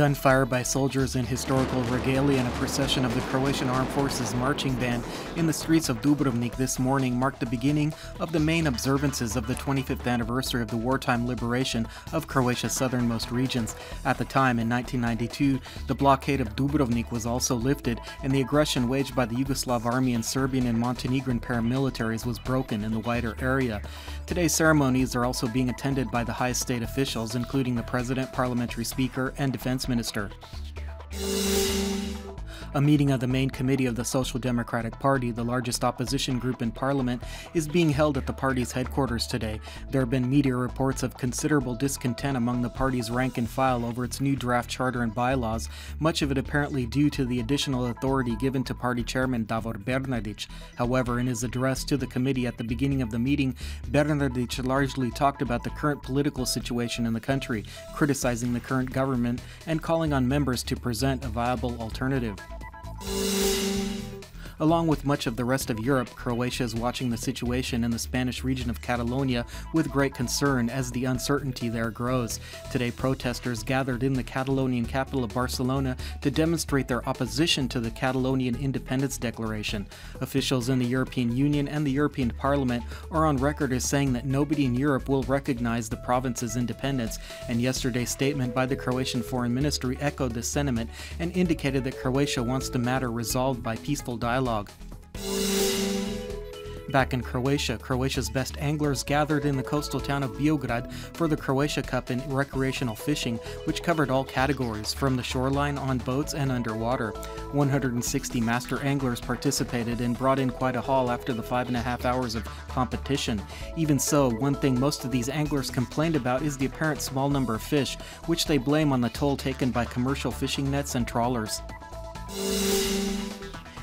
Gunfire by soldiers in historical regalia and a procession of the Croatian Armed Forces marching band in the streets of Dubrovnik this morning marked the beginning of the main observances of the 25th anniversary of the wartime liberation of Croatia's southernmost regions. At the time, in 1992, the blockade of Dubrovnik was also lifted, and the aggression waged by the Yugoslav army and Serbian and Montenegrin paramilitaries was broken in the wider area. Today's ceremonies are also being attended by the highest state officials, including the President, Parliamentary Speaker, and Defense Minister. A meeting of the main committee of the Social Democratic Party, the largest opposition group in Parliament, is being held at the party's headquarters today. There have been media reports of considerable discontent among the party's rank and file over its new draft charter and bylaws, much of it apparently due to the additional authority given to party chairman Davor Bernardic. However, in his address to the committee at the beginning of the meeting, Bernardic largely talked about the current political situation in the country, criticizing the current government and calling on members to present a viable alternative. Along with much of the rest of Europe, Croatia is watching the situation in the Spanish region of Catalonia with great concern as the uncertainty there grows. Today, protesters gathered in the Catalonian capital of Barcelona to demonstrate their opposition to the Catalonian Independence Declaration. Officials in the European Union and the European Parliament are on record as saying that nobody in Europe will recognize the province's independence, and yesterday's statement by the Croatian Foreign Ministry echoed this sentiment and indicated that Croatia wants the matter resolved by peaceful dialogue. Back in Croatia, Croatia's best anglers gathered in the coastal town of Beograd for the Croatia Cup in recreational fishing, which covered all categories, from the shoreline, on boats, and underwater. 160 master anglers participated and brought in quite a haul after the 5.5 hours of competition. Even so, one thing most of these anglers complained about is the apparent small number of fish, which they blame on the toll taken by commercial fishing nets and trawlers.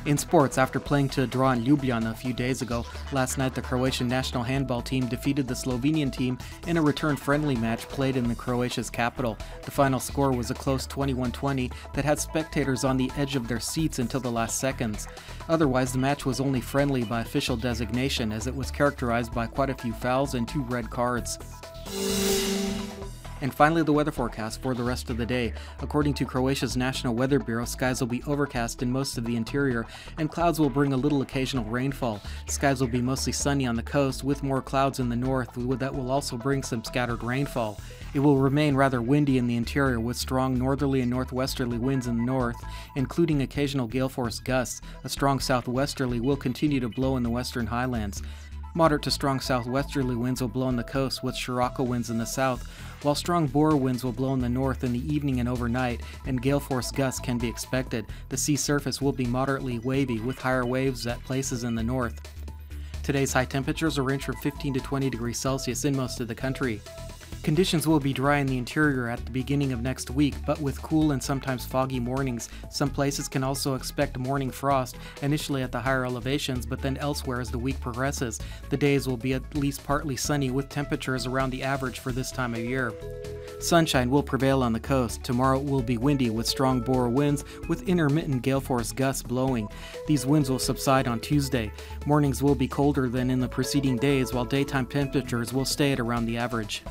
In sports, after playing to a draw in Ljubljana a few days ago, last night the Croatian national handball team defeated the Slovenian team in a return friendly match played in the Croatia's capital. The final score was a close 21-20 that had spectators on the edge of their seats until the last seconds. Otherwise, the match was only friendly by official designation, as it was characterized by quite a few fouls and 2 red cards. And finally, the weather forecast for the rest of the day. According to Croatia's National Weather Bureau, skies will be overcast in most of the interior, and clouds will bring a little occasional rainfall. Skies will be mostly sunny on the coast, with more clouds in the north that will also bring some scattered rainfall. It will remain rather windy in the interior, with strong northerly and northwesterly winds in the north, including occasional gale-force gusts. A strong southwesterly will continue to blow in the western highlands. Moderate to strong southwesterly winds will blow on the coast, with Scirocco winds in the south, while strong bore winds will blow in the north in the evening and overnight, and gale-force gusts can be expected. The sea surface will be moderately wavy, with higher waves at places in the north. Today's high temperatures will range from 15 to 20 degrees Celsius in most of the country. Conditions will be dry in the interior at the beginning of next week, but with cool and sometimes foggy mornings. Some places can also expect morning frost, initially at the higher elevations, but then elsewhere as the week progresses. The days will be at least partly sunny, with temperatures around the average for this time of year. Sunshine will prevail on the coast. Tomorrow it will be windy with strong bore winds with intermittent gale-force gusts blowing. These winds will subside on Tuesday. Mornings will be colder than in the preceding days, while daytime temperatures will stay at around the average.